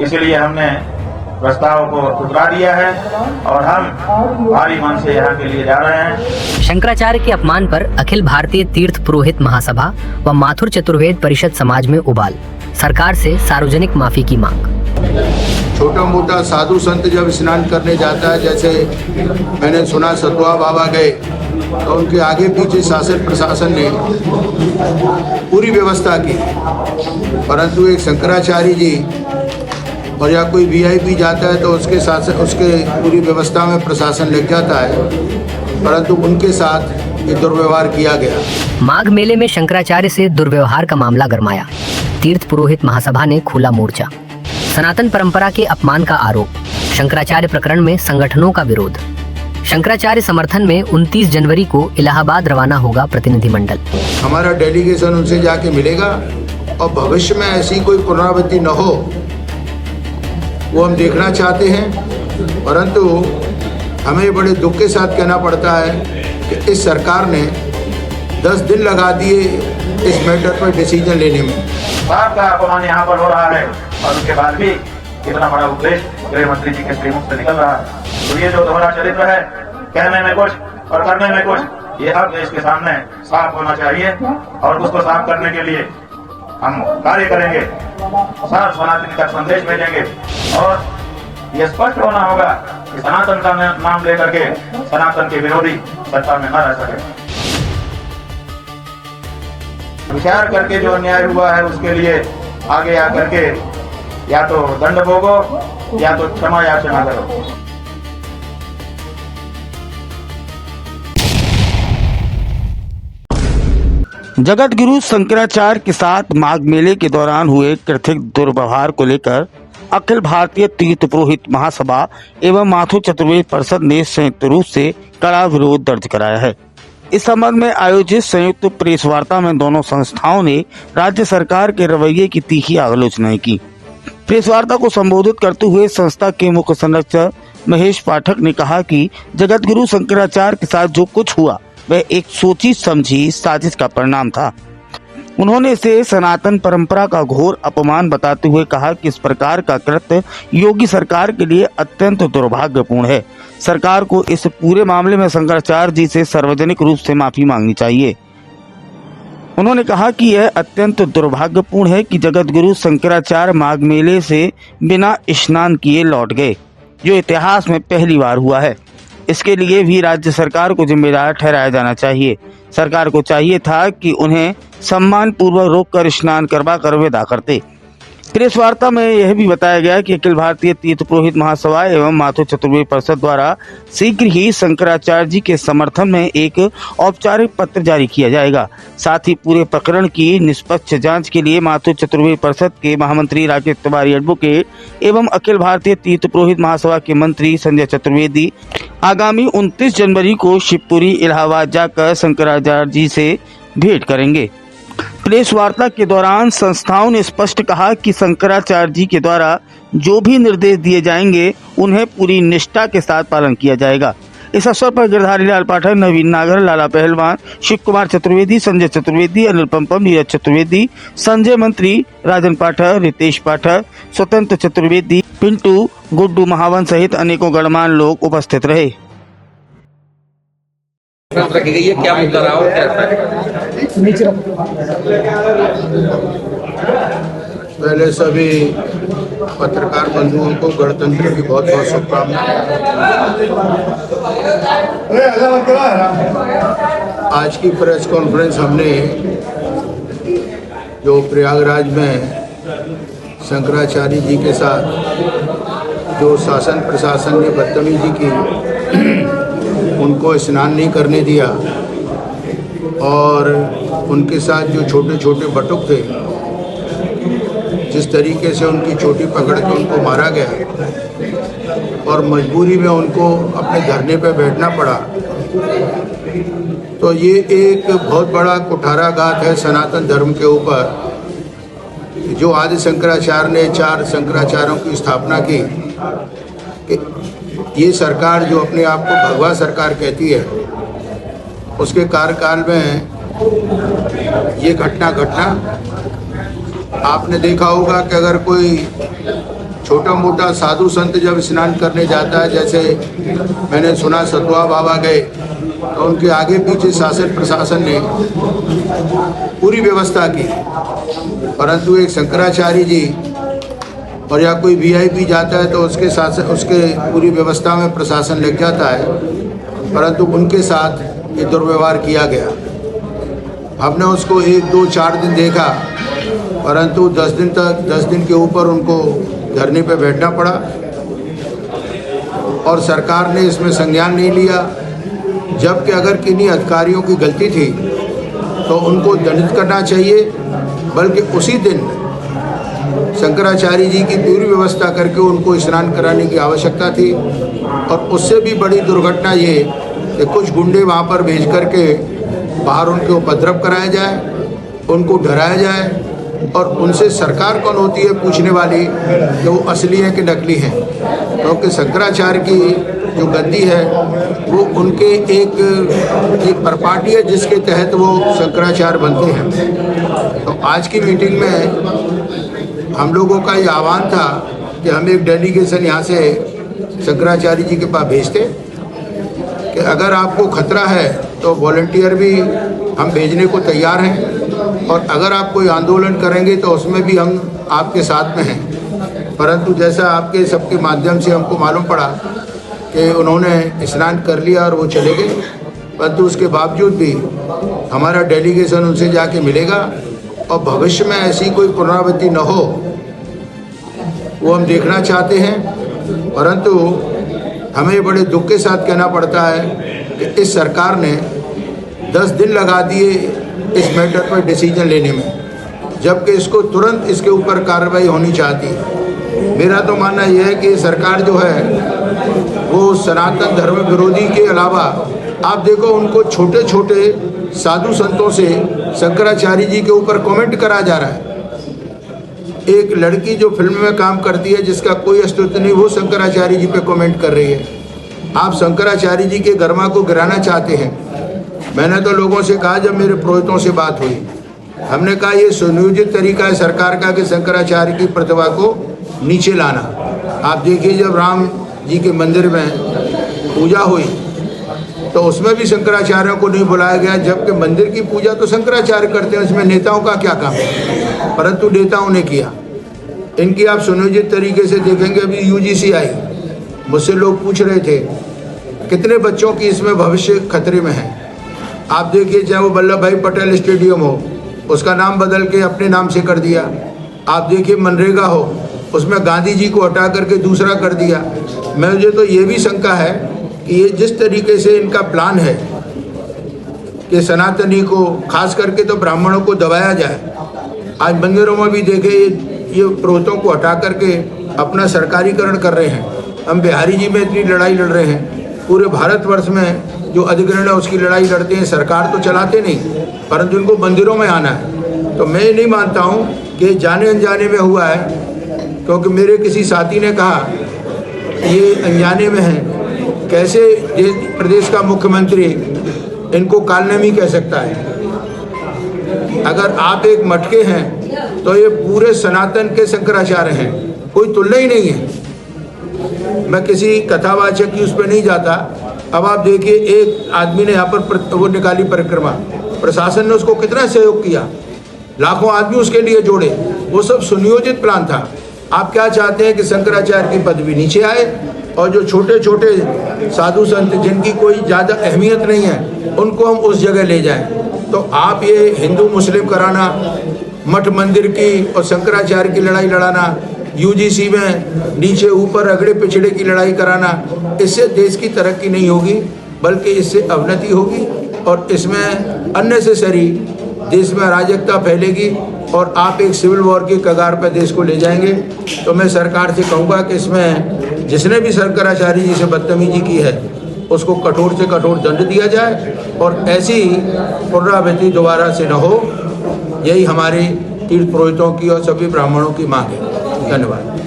इसलिए हमने प्रस्ताव को ठुकरा दिया है और हम भारी मन से यहाँ के लिए जा रहे हैं। शंकराचार्य के अपमान पर अखिल भारतीय तीर्थ पुरोहित महासभा व माथुर चतुर्वेद परिषद समाज में उबाल, सरकार से सार्वजनिक माफी की मांग। छोटा मोटा साधु संत जब स्नान करने जाता है, जैसे मैंने सुना सतुआ बाबा गए तो उनके आगे पीछे शासन प्रशासन ने पूरी व्यवस्था की, परंतु एक शंकराचार्य जी और या कोई वीआईपी जाता है तो उसके पूरी व्यवस्था में प्रशासन लग जाता है, परंतु उनके साथ ये दुर्व्यवहार किया गया। माघ मेले में शंकराचार्य से दुर्व्यवहार का मामला गरमाया, तीर्थ पुरोहित महासभा ने खोला मोर्चा। सनातन परंपरा के अपमान का आरोप, शंकराचार्य प्रकरण में संगठनों का विरोध। शंकराचार्य समर्थन में 29 जनवरी को इलाहाबाद रवाना होगा प्रतिनिधिमंडल। हमारा डेलीगेशन उनसे जाके मिलेगा और भविष्य में ऐसी कोई पुनरावृत्ति न हो वो हम देखना चाहते हैं, परंतु हमें बड़े दुख के साथ कहना पड़ता है कि इस सरकार ने 10 दिन लगा दिए इस मैटर पर डिसीजन लेने में। बाप का अपमान यहाँ पर हो रहा है और उसके बाद भी इतना बड़ा उपदेश गृह मंत्री जी के श्रीमुख से निकल रहा है। तो ये जो दोहरा चरित्र है, कहने में कुछ और करने में कुछ, ये अब देश के सामने साफ होना चाहिए और उसको साफ करने के लिए हम कार्य करेंगे, साफ सनातनी तक संदेश भेजेंगे और ये स्पष्ट होना होगा कि सनातन का नाम लेकर के सनातन के विरोधी सत्ता में न रह सके। विचार करके जो अन्याय हुआ है उसके लिए आगे आकर के या तो दंड भोगो या तो क्षमा याचना करो। जगत गुरु शंकराचार्य के साथ माघ मेले के दौरान हुए कथित दुर्व्यवहार को लेकर अखिल भारतीय तीर्थ पुरोहित महासभा एवं माथुर चतुर्वेद परिषद ने संयुक्त रूप से कड़ा विरोध दर्ज कराया है। इस संबंध में आयोजित संयुक्त प्रेस वार्ता में दोनों संस्थाओं ने राज्य सरकार के रवैये की तीखी आलोचना की। प्रेस वार्ता को संबोधित करते हुए संस्था के मुख्य संरक्षक महेश पाठक ने कहा कि जगत गुरु शंकराचार्य के साथ जो कुछ हुआ वह एक सोची समझी साजिश का परिणाम था। उन्होंने इसे सनातन परंपरा का घोर अपमान बताते हुए कहा कि इस प्रकार का कृत्य योगी सरकार के लिए अत्यंत दुर्भाग्यपूर्ण है। सरकार को इस पूरे मामले में शंकराचार्य जी से सार्वजनिक रूप से माफी मांगनी चाहिए। उन्होंने कहा कि यह अत्यंत दुर्भाग्यपूर्ण है कि जगत गुरु शंकराचार्य माघ मेले से बिना स्नान किए लौट गए, जो इतिहास में पहली बार हुआ है। इसके लिए भी राज्य सरकार को जिम्मेदार ठहराया जाना चाहिए। सरकार को चाहिए था कि उन्हें सम्मान पूर्वक रोककर स्नान करवा कर विदा करते। प्रेस वार्ता में यह भी बताया गया कि अखिल भारतीय तीर्थ पुरोहित महासभा एवं माथुर चतुर्वेद परिषद द्वारा शीघ्र ही शंकराचार्य जी के समर्थन में एक औपचारिक पत्र जारी किया जाएगा। साथ ही पूरे प्रकरण की निष्पक्ष जांच के लिए माथुर चतुर्वेद परिषद के महामंत्री राकेश तिवारी एडवोकेट एवं अखिल भारतीय तीर्थ पुरोहित महासभा के मंत्री संजय चतुर्वेदी आगामी 29 जनवरी को शिवपुरी इलाहाबाद जाकर शंकराचार्य जी से भेंट करेंगे। प्रेस वार्ता के दौरान संस्थाओं ने स्पष्ट कहा कि शंकराचार्य जी के द्वारा जो भी निर्देश दिए जाएंगे उन्हें पूरी निष्ठा के साथ पालन किया जाएगा। इस अवसर पर गिरधारी लाल पाठक, नवीन नागर, लाला पहलवान, शिव कुमार चतुर्वेदी, संजय चतुर्वेदी, अनिल पंपम, नीरज चतुर्वेदी, संजय मंत्री, राजन पाठक, रितेश पाठक, स्वतंत्र चतुर्वेदी, पिंटू, गुड्डू महावन सहित अनेकों गणमान्य लोग उपस्थित रहे। रखी गई है, क्या मुद्दा रहा हो, क्या पहले सभी पत्रकार बंधुओं को गणतंत्र की बहुत बहुत शुभकामनाएं। आज की प्रेस कॉन्फ्रेंस हमने जो प्रयागराज में शंकराचार्य जी के साथ जो शासन प्रशासन ने बदतमीजी की, उनको स्नान नहीं करने दिया और उनके साथ जो छोटे छोटे बटुक थे, जिस तरीके से उनकी चोटी पकड़ के उनको मारा गया और मजबूरी में उनको अपने धरने पर बैठना पड़ा, तो ये एक बहुत बड़ा कुठाराघात है सनातन धर्म के ऊपर। जो आदि शंकराचार्य ने 4 शंकराचार्यों की स्थापना की, ये सरकार जो अपने आप को भगवा सरकार कहती है, उसके कार्यकाल में ये घटना आपने देखा होगा कि अगर कोई छोटा मोटा साधु संत जब स्नान करने जाता है, जैसे मैंने सुना सतुआ बाबा गए तो उनके आगे पीछे शासन प्रशासन ने पूरी व्यवस्था की, परंतु एक शंकराचार्य जी और या कोई वीआईपी जाता है तो उसके पूरी व्यवस्था में प्रशासन लग जाता है, परंतु उनके साथ ये दुर्व्यवहार किया गया। हमने उसको 1, 2, 4 दिन देखा, परंतु 10 दिन के ऊपर उनको धरने पे बैठना पड़ा और सरकार ने इसमें संज्ञान नहीं लिया। जबकि अगर किन्हीं अधिकारियों की गलती थी तो उनको दंडित करना चाहिए, बल्कि उसी दिन शंकराचार्य जी की पूरी व्यवस्था करके उनको स्नान कराने की आवश्यकता थी। और उससे भी बड़ी दुर्घटना ये कि कुछ गुंडे वहाँ पर भेज करके बाहर उनके उपद्रव कराया जाए, उनको डराया जाए और उनसे सरकार कौन होती है पूछने वाली कि वो असली है कि नकली है, क्योंकि शंकराचार्य की जो गद्दी है वो उनके एक प्रपार्टी है जिसके तहत वो शंकराचार्य बनते हैं। तो आज की मीटिंग में हम लोगों का ये आह्वान था कि हम एक डेलीगेशन यहाँ से शंकराचार्य जी के पास भेजते कि अगर आपको खतरा है तो वॉलंटियर भी हम भेजने को तैयार हैं, और अगर आप कोई आंदोलन करेंगे तो उसमें भी हम आपके साथ में हैं। परंतु जैसा आपके सबके माध्यम से हमको मालूम पड़ा कि उन्होंने स्नान कर लिया और वो चले गए, परंतु उसके बावजूद भी हमारा डेलीगेशन उनसे जाके मिलेगा और भविष्य में ऐसी कोई पुनरावृत्ति न हो वो हम देखना चाहते हैं। परंतु हमें बड़े दुख के साथ कहना पड़ता है कि इस सरकार ने 10 दिन लगा दिए इस मैटर पर डिसीजन लेने में, जबकि इसको तुरंत इसके ऊपर कार्रवाई होनी चाहती है। मेरा तो मानना यह है कि सरकार जो है वो सनातन धर्म विरोधी के अलावा आप देखो उनको छोटे छोटे साधु संतों से शंकराचार्य जी के ऊपर कमेंट करा जा रहा है। एक लड़की जो फिल्म में काम करती है जिसका कोई अस्तित्व नहीं, वो शंकराचार्य जी पे कमेंट कर रही है। आप शंकराचार्य जी के गरिमा को गिराना चाहते हैं। मैंने तो लोगों से कहा, जब मेरे पुरोहितों से बात हुई, हमने कहा ये सुनियोजित तरीका है सरकार का कि शंकराचार्य की प्रतिभा को नीचे लाना। आप देखिए जब राम जी के मंदिर में पूजा हुई तो उसमें भी शंकराचार्यों को नहीं बुलाया गया, जबकि मंदिर की पूजा तो शंकराचार्य करते हैं, इसमें नेताओं का क्या काम है, परंतु नेताओं ने किया। इनकी आप सुनियोजित तरीके से देखेंगे, अभी यूजीसी आई, मुझसे लोग पूछ रहे थे कितने बच्चों की इसमें भविष्य खतरे में है। आप देखिए चाहे वो वल्लभ भाई पटेल स्टेडियम हो, उसका नाम बदल के अपने नाम से कर दिया। आप देखिए मनरेगा हो, उसमें गांधी जी को हटा करके दूसरा कर दिया। मुझे तो ये भी शंका है कि ये जिस तरीके से इनका प्लान है कि सनातनी को, खास करके तो ब्राह्मणों को दबाया जाए। आज मंदिरों में भी देखे ये पुरोहितों को हटा करके अपना सरकारीकरण कर रहे हैं। हम बिहारी जी में इतनी लड़ाई लड़ रहे हैं, पूरे भारतवर्ष में जो अधिग्रहण है उसकी लड़ाई लड़ते हैं, सरकार तो चलाते नहीं, परंतु इनको मंदिरों में आना है। तो मैं नहीं मानता हूँ कि जाने अनजाने में हुआ है, क्योंकि मेरे किसी साथी ने कहा ये अनजाने में है। कैसे प्रदेश का मुख्यमंत्री इनको कालनेमी कह सकता है? अगर आप एक मटके हैं तो ये पूरे सनातन के शंकराचार्य हैं, कोई तुलना ही नहीं है। मैं किसी कथावाचक की उस पर नहीं जाता। अब आप देखिए एक आदमी ने यहाँ पर वो निकाली परिक्रमा, प्रशासन ने उसको कितना सहयोग किया, लाखों आदमी उसके लिए जोड़े, वो सब सुनियोजित प्लान था। आप क्या चाहते हैं कि शंकराचार्य की पदवी नीचे आए और जो छोटे छोटे साधु संत जिनकी कोई ज़्यादा अहमियत नहीं है उनको हम उस जगह ले जाएं। तो आप ये हिंदू मुस्लिम कराना, मठ मंदिर की और शंकराचार्य की लड़ाई लड़ाना, यूजीसी में नीचे ऊपर अगड़े पिछड़े की लड़ाई कराना, इससे देश की तरक्की नहीं होगी, बल्कि इससे अवनति होगी और इसमें अननेसेसरी देश में अराजकता फैलेगी और आप एक सिविल वॉर की कगार पर देश को ले जाएंगे। तो मैं सरकार से कहूँगा कि इसमें जिसने भी शंकराचार्य जी से बदतमीजी की है उसको कठोर से कठोर दंड दिया जाए और ऐसी पुनरावृत्ति दोबारा से न हो। यही हमारे तीर्थ पुरोहितों की और सभी ब्राह्मणों की मांग है। धन्यवाद।